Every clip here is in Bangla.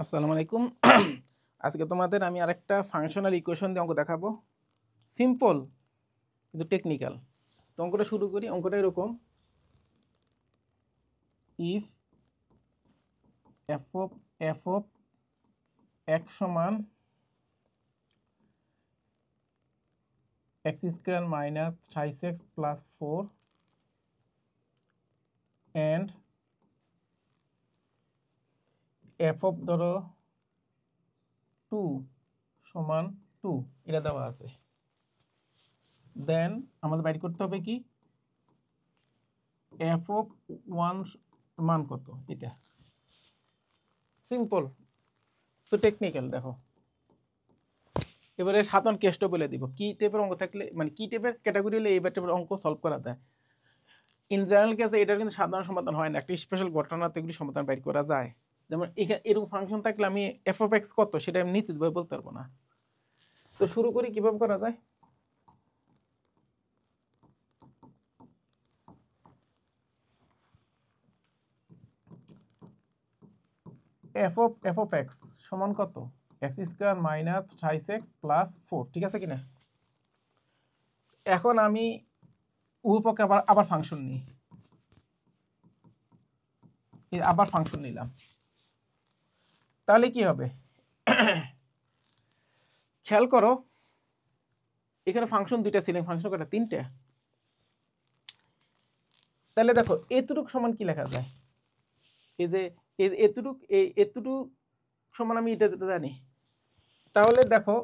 আসসালামু আলাইকুম। আজকে তোমাদের আমি আরেকটা ফাংশনাল ইকুয়েশন দিয়ে অঙ্ক দেখাবো। সিম্পল কিন্তু টেকনিক্যাল। তো অঙ্কটা শুরু করি। অঙ্কটা এরকম, ইফ এফ অফ এক্স সমান x square minus 5x plus 4 and F of ধরো 2 সমান 2, এটা দেওয়া আছে। দেন আমাদের বাইর করতে হবে কি, এফ অফ 1 মান কত, এটা সিম্পল তো টেকনিক্যাল। দেখো এবারে সাধারণ কেসটা বলে দিব, কি টাইপের অঙ্ক থাকলে মানে কি টাইপের ক্যাটাগরি হলে এই টাইপের অঙ্ক সলভ করা যায়। ইন জেনারেল কেসে এটার কিন্তু সাধারণ সমাধান হয় না, একটা স্পেশাল ঘটনাতে এগুলি সমাধান বাইর করা যায়। যেমন এখানে এরকম ফাংশন থাকলে আমি এফ অফ এক্স কত সেটা আমি নিশ্চিতভাবে বলতে পারবো না। তো শুরু করি কিভাবে করা যায়। এফ অফ এক্স সমান কত, x square minus 5x plus 4, ঠিক আছে কিনা। এখন আমি উভয়পক্ষে আবার ফাংশন নিই, আবার ফাংশন নিলাম, তাহলে কি হবে খেয়াল করো, এখানে ফাংশন দুইটা ছিল, ফাংশন কটা, তিনটা। তাহলে দেখো এতটুক সমান কি লেখা যায়, এই যে এতটুক সমান আমি এটা জানি। তাহলে দেখো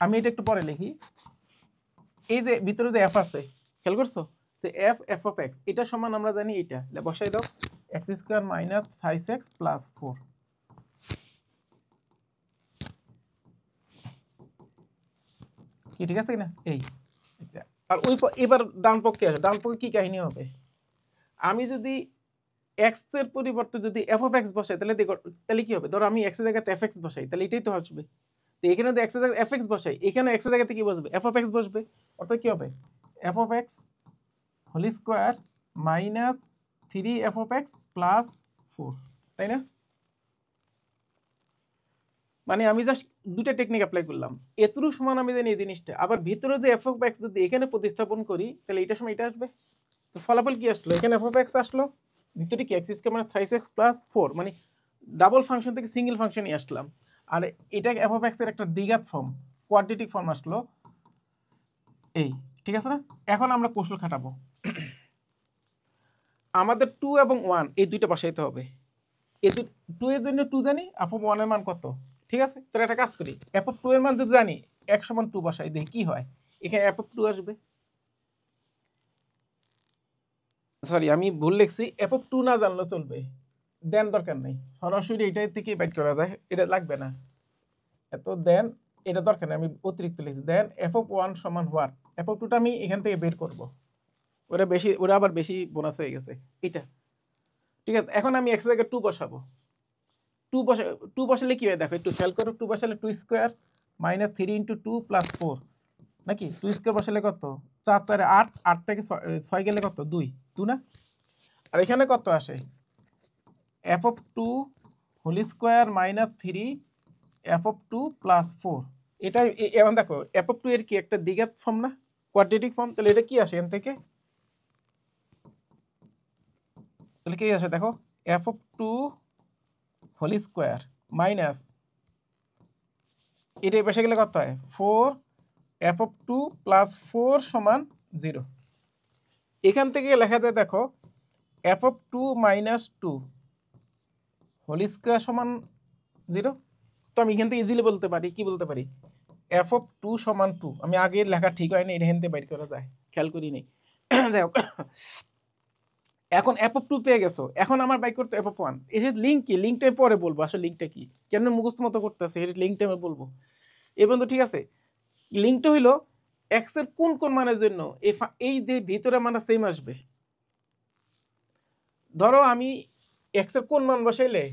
আমি এটা একটু পরে লিখি। এই যে ভিতরে যে এফ আছে, খেয়াল করছো যে এফ অফ এক্স, এটা সমান আমরা জানি এটা, বসাই দাও x square minus 5x plus 4। কি ঠিক আছে কিনা এই। আচ্ছা, আর ওই এবার ডান পক্ষে আসে, ডান পক্ষে কি কাহিনী হবে, আমি যদি এক্স এর পরিবর্তে যদি এফ অফ এক্স বসাই তাহলে দেখো, তাহলে কি হবে, ধরো আমি এক্স এর জায়গাতে এফ এক্স বসাই, তাহলে এটাই তো আসবে। তো এখানে যদি এক্স এর জায়গায় এফ এক্স বসাই, এখানে এক্স এর জায়গাতে কি বসবে, এফ অফ এক্স বসবে। অর্থাৎ কি হবে, f of x whole square minus 3 f of x plus 4, তাই না। মানে আমি জাস্ট দুইটা টেকনিক অ্যাপ্লাই করলাম। এতটুকু সমান আমি জানি এই জিনিসটা, আবার ভিতরে যে এফ অফ এক্স যদি এখানে প্রতিস্থাপন করি তাহলে এটার সময় এটা আসবে। তো ফলাফল কি আসলো, এখানে এফ অফ এক্স আসলো, ভিতরে কি এক্স স্কয়ার মানে 5x প্লাস 4, মানে ডাবল ফাংশন থেকে সিঙ্গেল ফাংশনে আসলাম। আর এটা এফ অফ এক্স এর একটা দ্বিঘাত ফর্ম, কোয়াড্রেটিক ফর্ম আসলো এই, ঠিক আছে না। এখন আমরা কৌশল খাটাবো, আমাদের 2 এবং 1 এই দুইটা বসাইতে হবে। এই 2 এর জন্য 2 জানি, এফ অফ 1 এর মান কত, ঠিক আছে। তাহলে একটা কাজ করি, এফ অফ 2 এর মান যদি জানি, x সমান 2 বসাই দেখি কি হয়, এখানে এফ অফ 2 আসবে। সরি আমি ভুল লিখছি, এফ অফ 2 না জানলে চলবে, দেন দরকার নেই, সরাসরি এটাই থেকে বাইট করা যায়, এটা লাগবে না এত দেন, এটা দরকার নেই, আমি অতিরিক্ত লিখছি। দেন এফ অফ 1 সমান হোয়াট, এফ অফ 2টা আমি এখান থেকে বের করব, ওরা আবার বেশি বোনাস হয়ে গেছে এটা, ঠিক আছে। এখন আমি এক্স জায়গায় 2 বসাবো, 2 বসালে কি হয় দেখো, একটু খেয়াল করো, 2 বসালে 2 স্কোয়ার মাইনাস 3 ইন্টু 2 প্লাস 4, নাকি 2 স্কোয়ার বসালে কত, 4 4 8, 8 থেকে 6 গেলে কত, 2 না। আর এখানে কত আসে, f of 2 whole square minus 3 f of 2 plus 4। এটা এখন দেখো এফ অফ 2 এর কি একটা দ্বিঘাত ফর্ম না, কোয়াড্রেটিক ফর্ম, তাহলে এটা কি আসে এখান থেকে, তাহলে কি আসে দেখো, f of 2 whole square minus, এটা বসে গেলে কত হয় 4 এফ অফ 2 প্লাস 4 সমান 0। এখান থেকে লেখা যায় দেখো f of 2 minus 2 whole square সমান 0। তো আমি এখান থেকে ইজিলি বলতে পারি, কি বলতে পারি, এফ অফ 2 সমান 2, আমি আগে লেখা ঠিক হয়নি, এটা হেনতে বাইর করা যায়, খেয়াল করি নেই। যাই হোক, এখন এফ অফ 2 পেয়ে গেছো, এখন আমার বাইর করতে এফ অফ 1, এই যে লিঙ্ক কি, লিঙ্কটা পরে বলবো আসলে লিঙ্কটা কি, কেন মুখস্থ মতো করতেছে এটা লিঙ্কটা আমি বলবো এই বন্ধু, ঠিক আছে। লিঙ্কটা হইলো এক্স এর কোন কোন মানের জন্য এই যে ভিতরে মানটা সেম আসবে। ধরো আমি এক্স এর কোন মান বসাইলে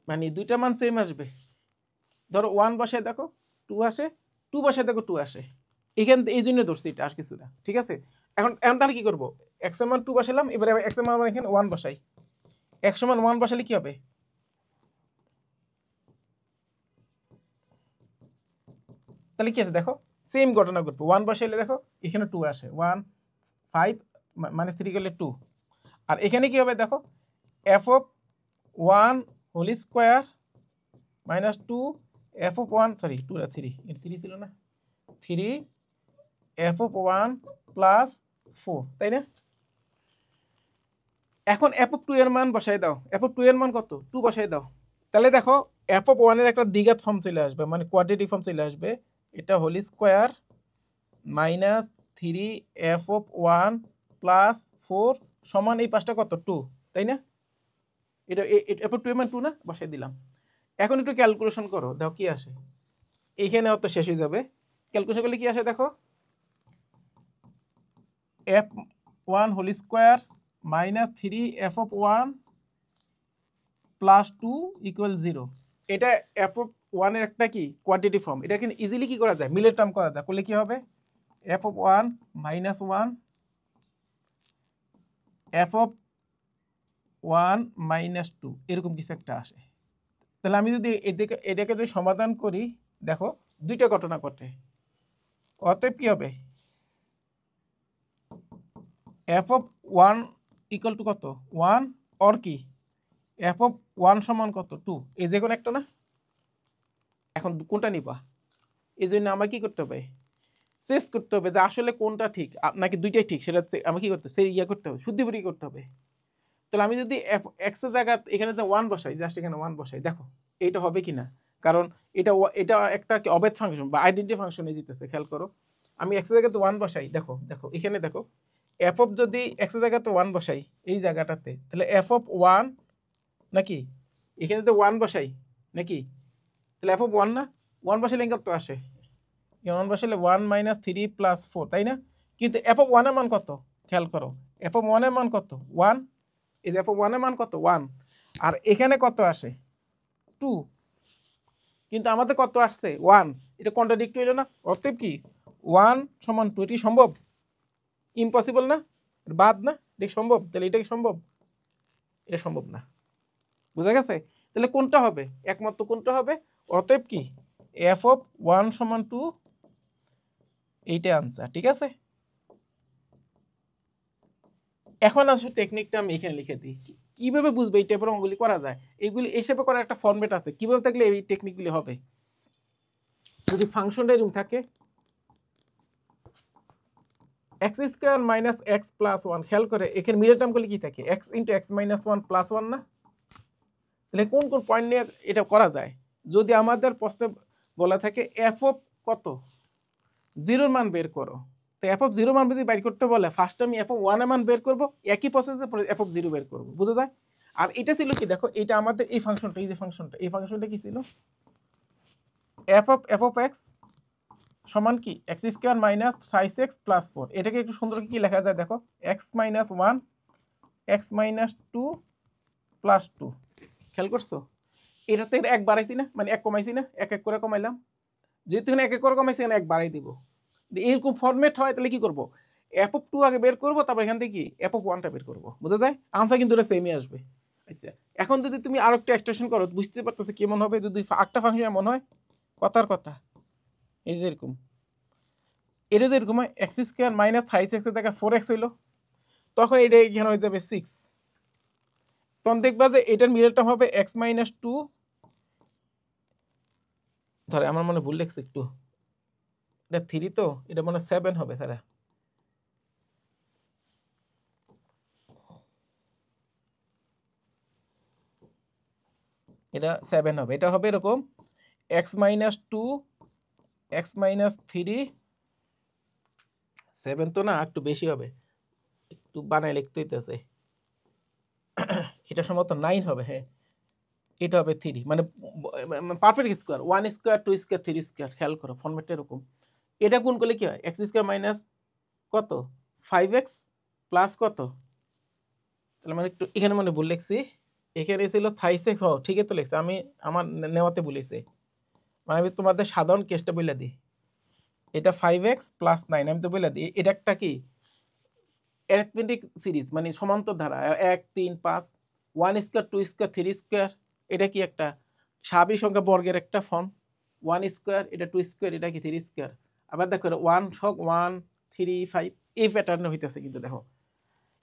মানে দুইটা মান সেম আসবে, ধরো 1 বসায় দেখো 2 আসে, 2 বসায় দেখো 2 আসে, এখান এই জন্য ধরছি এটা, আর কিছু না, ঠিক আছে। এখন এখন তাহলে কি করবো, এক্স এর মান 2 বসালাম, এবারে এক্স এর মান এখানে 1 বসাই, এক্স সমান 1 বসালে কি হবে, তাহলে কি আছে দেখো, সেম ঘটনা ঘটবে। 1 বসাইলে দেখো এখানে 2 আসে, 1 5 -3 গেলে 2। আর এখানে কি হবে দেখো, f of 1 whole square minus 2 f of 1, sorry 2 না 3, এটা 3 ছিল না, 3 এফ অফ 1 প্লাস 4, তাই না? এখন এফ অফ 2 এর মান বসাই দাও, এফ অফ 2 এর মান কত, 2 বসাই দাও। তাহলে দেখো এফ অফ 1 এর একটা দ্বিঘাত ফর্ম চলে আসবে, মানে কোয়াড্রেটিক ফর্ম চলে আসবে। এটা whole square minus 3 f of 1 plus 4 সমান এই পাঁচটা কত, 2, তাই না? এটা এফ অফ 2 এর মান 2 না, বসাই দিলাম। এখন একটু ক্যালকুলেশন করো, দেখো কি আসে। এইখানে অত শেষ হয়ে যাবে, ক্যালকুলেশন করলে কি আসে দেখো, f 1 whole square minus 3 f of 1 plus 2 equal 0। এটা এফ অফ 1 এর একটা কি কোয়ান্টিটি ফর্ম, এটা কিন্তু ইজিলি কি করা যায়, মিলের টার্ম করা যায়। করলে কি হবে, f of 1 minus 1 F of 1 minus 2 এরকম কিছু একটা আসে। তাহলে আমি যদি এটাকে যদি সমাধান করি, দেখো দুইটা ঘটনা ঘটে। অতএব কি হবে, এফ অফ 1 ইকুয়াল টু কত, 1, অর কি এফ অফ 1 সমান কত, 2, এই যে কোনো একটা না। এখন কোনটা নিবা, এই জন্য আমার কি করতে হবে, চেস করতে হবে যে আসলে কোনটা ঠিক নাকি দুইটাই ঠিক, সেটা আমার কি করতে হবে, সেই ইয়ে করতে হবে, শুদ্ধিপুরি করতে হবে। তাহলে আমি যদি এক্স এর জায়গা এখানে 1 বসাই, জাস্ট এখানে 1 বসাই, দেখো এইটা হবে কি না। কারণ এটা একটা কি অবেদ ফাংশন বা আইডেন্টি ফাংশনে দিতেছে, খেয়াল করো। আমি এক্স এর জায়গাতে 1 বসাই, দেখো দেখো এখানে দেখো, এফ অফ যদি এক্স এর জায়গাতে 1 বসাই এই জায়গাটাতে, তাহলে এফ অফ 1 নাকি, এখানে তো 1 বসাই নাকি, তাহলে এফ অফ 1 না, 1 বসাইলে কত আসে, 1 বসাইলে 1 মাইনাস 3 প্লাস 4, তাই না? কিন্তু এফ অফ 1 এর মান কত, খেয়াল করো, এফ অফ 1 এর মান কত, 1, এই যে এফ অফ 1 এর মান কত, 1, আর এখানে কত আসে, 2, কিন্তু আমাদের কত আসছে, 1, এটা কন্ট্রাডিক্ট হইল না। অতএব কি 1 সমান 2, এটি সম্ভব, ইম্পসিবল না, বাদ না, এটা সম্ভব, তাহলে এটা কি সম্ভব, এটা সম্ভব না। বুঝা গেছে? তাহলে কোনটা হবে, একমাত্র কোনটা হবে, অতএব কি এফ অফ 1 সমান 2, এইটা আনসার, ঠিক আছে। এখন আসলে টেকনিকটা আমি এখানে লিখে দিই, কিভাবে বুঝবে এই টাইপের অঙ্কগুলি করা যায়। এইগুলি এই হিসেবে করার একটা ফরম্যাট আছে, কিভাবে থাকলে এই টেকনিকগুলি হবে। যদি ফাংশনটা এরকম থাকে x square minus x plus 1, খেয়াল করে এখানে মিডল টার্ম করলে কি থাকে, x into x minus 1 plus 1 না। তাহলে কোন কোন পয়েন্ট নিয়ে এটা করা যায়, যদি আমাদের প্রশ্নে বলা থাকে এফ অফ কত, 0 মান বের করো, তো এফ অফ 0 মান যদি বের করতে বলে ফার্স্ট আমি এফ অফ 1 এর মান বের করবো, একই প্রসেসে এফ অফ 0 বের করবো, বুঝা যায়। আর এটা ছিল কি দেখো, এটা আমাদের এই ফাংশনটা, এই যে ফাংশনটা, এই ফাংশনটা কি ছিল, এফ অফ এক্স সমান কি x square minus 5x plus 4। এটাকে একটু সুন্দর কি লেখা যায় দেখো, x minus 1 x minus 2 plus 2, খেয়াল করছো। এটাতে এক বাড়াইছি না, মানে এক কমাইছি না, এক এক করে কমাইলাম, যেহেতু এখানে এক এক করে কমাইছি এখানে এক বাড়াই দিব। এরকম ফরম্যাট হয় তাহলে কি করবো, এফ অফ 2 আগে বের করবো, তারপর এখান থেকে কি এফ অফ 1টা বের করবো, বুঝা যায়। আনসার কিন্তু এটা সেমই আসবে। আচ্ছা, এখন যদি তুমি আরো একটা এক্সটেনশন করো, বুঝতে পারতেছো কেমন হবে, যদি একটা ফাংশন এমন হয়, কথার কথা এই যে এরকম, এটা যদি এরকম হয় এক্স স্কোয়ার মাইনাস 5x এর জায়গায় 4x হইলো, তখন এটা এখানে হয়ে যাবে 6, তখন দেখবা যে এটার মিডল টার্ম হবে এক্স মাইনাস 2, ধরে আমার মনে ভুল লেখছে একটু, এটা 3 তো এটা মনে 7 হবে, তারা এটা 7 হবে, এটা হবে এরকম এক্স মাইনাস 2 এক্স মাইনাস 3, 7 তো না, একটু বেশি হবে, একটু বানাই লিখতে হইতেছে, এটা সম্ভবত 9 হবে, হ্যাঁ এটা হবে 3, মানে perfect square, 1 square 2 square 3 square, খেয়াল করো ফর্মেটটা এরকম। এটা গুণ করলে কি হয়, এক্স স্কোয়ার মাইনাস কত 5x প্লাস কত, তাহলে মানে একটু এখানে মানে ভুল লিখছি, এখানে ছিল 5x, ও ঠিকই তো লিখছি আমি, আমার নেওয়াতে ভুলেছে, মানে আমি তোমাদের সাধারণ কেসটা বলে দিই, এটা 5x প্লাস 9, আমি তো বলে দিই এটা একটা কি অ্যারিথমেটিক সিরিজ, মানে সমান্তর ধারা, 1 3 5, 1 স্কোয়ার 2 স্কোয়ার 3 স্কোয়ার, এটা কি একটা স্বাভাবিক সংখ্যা বর্গের একটা ফর্ম, 1 স্কোয়ার, এটা 2 স্কোয়ার, এটা কি 3 স্কোয়ার। আবার দেখো 1 সব 1 3 5 এই প্যাটার্নে হইতেছে কিন্তু দেখো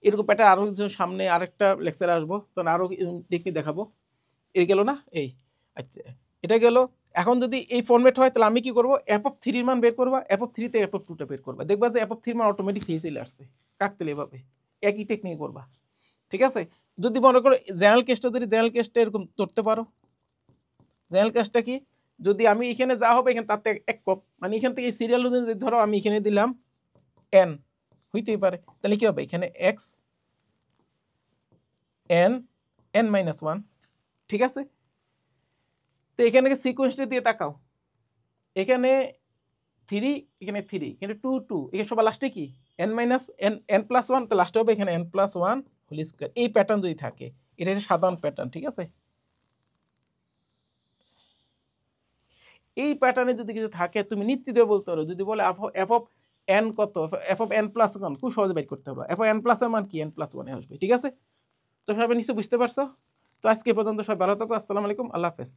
এরকম প্যাটার্ন আরও কিছু সামনে আরেকটা লেকচারে আসবো তখন আরও টেকনিক দেখাবো। এই গেল না এই, আচ্ছা এটা গেল। এখন যদি এই ফর্মেট হয় তাহলে আমি কি করবো, এফ অফ থ্রির মান বের করবা, এফ অফ থ্রিতে এফ অফ টুটা বের করবা, দেখবা যে এফ অফ থ্রির মান অটোমেটিক থ্রি চলে আসছে। কাটতে এভাবে একই টেকনিক করবা, ঠিক আছে। যদি মনে করো জেনারেল কেসটা, যদি জেনারেল কেসটা এরকম ধরতে পারো, জেনারেল কেসটা কি, যদি আমি এখানে যা হবে এখানে তাতে এক কপ, মানে এখান থেকে সিরিয়াল অনুযায়ী ধরো আমি এখানে দিলাম এন, হইতেই পারে, তাহলে কি হবে এখানে x N N minus one, ঠিক আছে। তো এখানে সিকোয়েন্সটা দিয়ে তাকাও, এখানে থ্রি, এখানে থ্রি, এখানে টু টু, এখানে সবার লাস্টে কি n minus n n plus one, তো লাস্টে হবে এখানে n plus one whole square. এই প্যাটার্ন যদি থাকে এটা হচ্ছে সাধারণ প্যাটার্ন, ঠিক আছে। এই প্যাটার্নে যদি কিছু থাকে তুমি নিশ্চিত বলতে পারো, যদি বলে এফ অফ এন কত, F of N plus one, খুব সহজে বাইর করতে পারবো। F of N plus one মান কি, এন প্লাস ওয়ানে আসবে, ঠিক আছে। তো সবাই নিশ্চয়ই বুঝতে পারছো। তো আজকে পর্যন্ত সবাই ভালো থাকো, আসসালামু আলাইকুম, আল্লাহ হাফেজ।